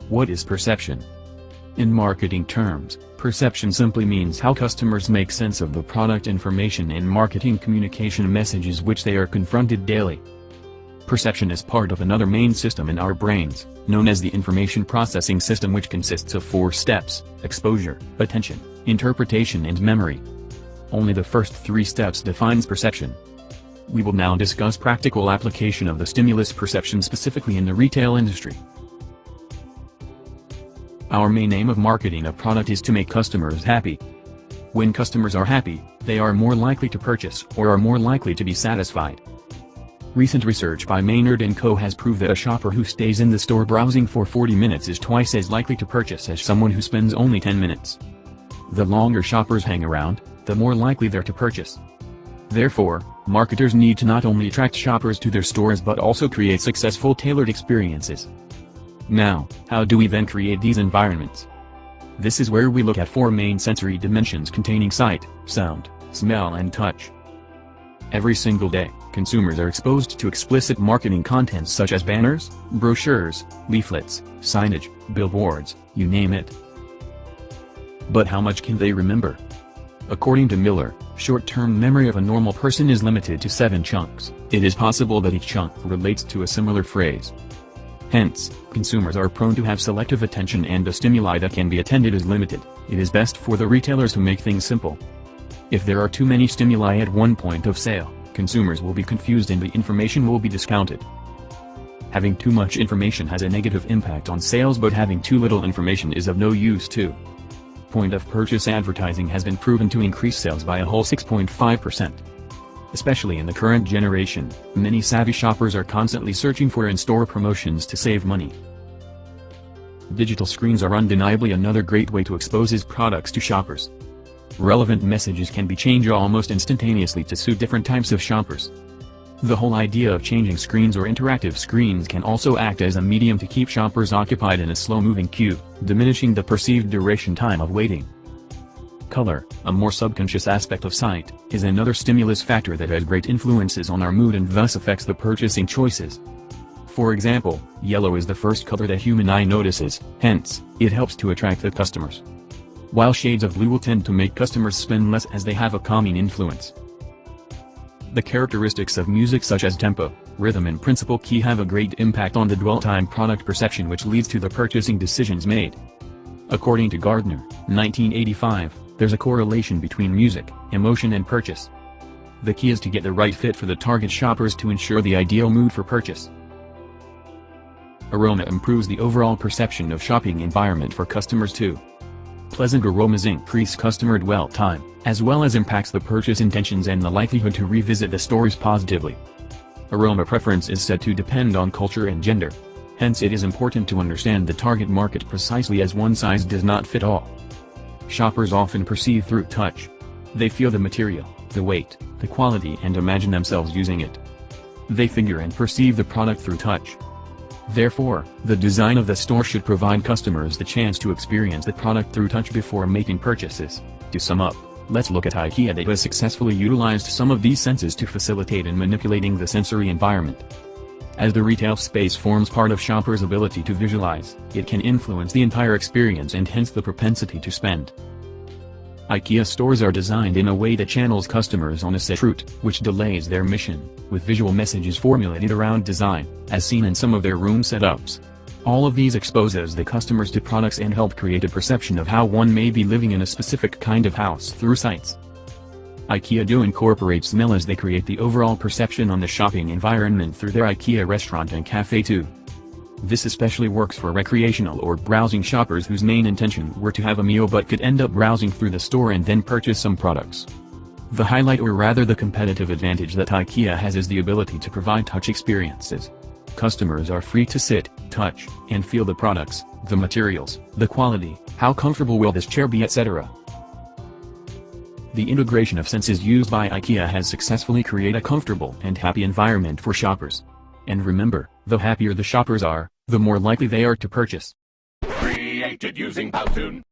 What is perception? In marketing terms, perception simply means how customers make sense of the product information and marketing communication messages which they are confronted daily. Perception is part of another main system in our brains, known as the information processing system, which consists of 4 steps: exposure, attention, interpretation and memory. Only the first 3 steps defines perception. We will now discuss practical application of the stimulus perception specifically in the retail industry. Our main aim of marketing a product is to make customers happy. When customers are happy, they are more likely to purchase or are more likely to be satisfied. Recent research by Maynard & Co. has proved that a shopper who stays in the store browsing for 40 minutes is twice as likely to purchase as someone who spends only 10 minutes. The longer shoppers hang around, the more likely they're to purchase. Therefore, marketers need to not only attract shoppers to their stores but also create successful tailored experiences. Now, how do we then create these environments? This is where we look at 4 main sensory dimensions containing sight, sound, smell and touch. Every single day, consumers are exposed to explicit marketing content such as banners, brochures, leaflets, signage, billboards, you name it. But how much can they remember? According to Miller, short-term memory of a normal person is limited to 7 chunks. It is possible that each chunk relates to a similar phrase. Hence, consumers are prone to have selective attention and the stimuli that can be attended is limited. It is best for the retailers to make things simple. If there are too many stimuli at one point of sale, consumers will be confused and the information will be discounted. Having too much information has a negative impact on sales, but having too little information is of no use too. Point of purchase advertising has been proven to increase sales by a whole 6.5%. Especially in the current generation, many savvy shoppers are constantly searching for in-store promotions to save money. Digital screens are undeniably another great way to expose his products to shoppers. Relevant messages can be changed almost instantaneously to suit different types of shoppers. The whole idea of changing screens or interactive screens can also act as a medium to keep shoppers occupied in a slow-moving queue, diminishing the perceived duration time of waiting. Color, a more subconscious aspect of sight, is another stimulus factor that has great influences on our mood and thus affects the purchasing choices. For example, yellow is the first color that human eye notices, hence, it helps to attract the customers. While shades of blue will tend to make customers spend less as they have a calming influence. The characteristics of music such as tempo, rhythm and principal key have a great impact on the dwell time product perception, which leads to the purchasing decisions made. According to Gardner, 1985, there's a correlation between music, emotion and purchase. The key is to get the right fit for the target shoppers to ensure the ideal mood for purchase. Aroma improves the overall perception of shopping environment for customers too. Pleasant aromas increase customer dwell time, as well as impacts the purchase intentions and the likelihood to revisit the stores positively. Aroma preference is said to depend on culture and gender. Hence it is important to understand the target market precisely, as one size does not fit all. Shoppers often perceive through touch. They feel the material, the weight, the quality and imagine themselves using it. They figure and perceive the product through touch. Therefore, the design of the store should provide customers the chance to experience the product through touch before making purchases. To sum up, let's look at IKEA that has successfully utilized some of these senses to facilitate in manipulating the sensory environment. As the retail space forms part of shoppers' ability to visualize, it can influence the entire experience and hence the propensity to spend. IKEA stores are designed in a way that channels customers on a set route, which delays their mission, with visual messages formulated around design, as seen in some of their room setups. All of these exposes the customers to products and help create a perception of how one may be living in a specific kind of house through sights. IKEA do incorporate smell as they create the overall perception on the shopping environment through their IKEA restaurant and cafe too. This especially works for recreational or browsing shoppers whose main intention were to have a meal but could end up browsing through the store and then purchase some products. The highlight, or rather the competitive advantage that IKEA has, is the ability to provide touch experiences. Customers are free to sit, touch, and feel the products, the materials, the quality, how comfortable will this chair be, etc. The integration of senses used by IKEA has successfully created a comfortable and happy environment for shoppers. And remember, the happier the shoppers are, the more likely they are to purchase. Created using Powtoon.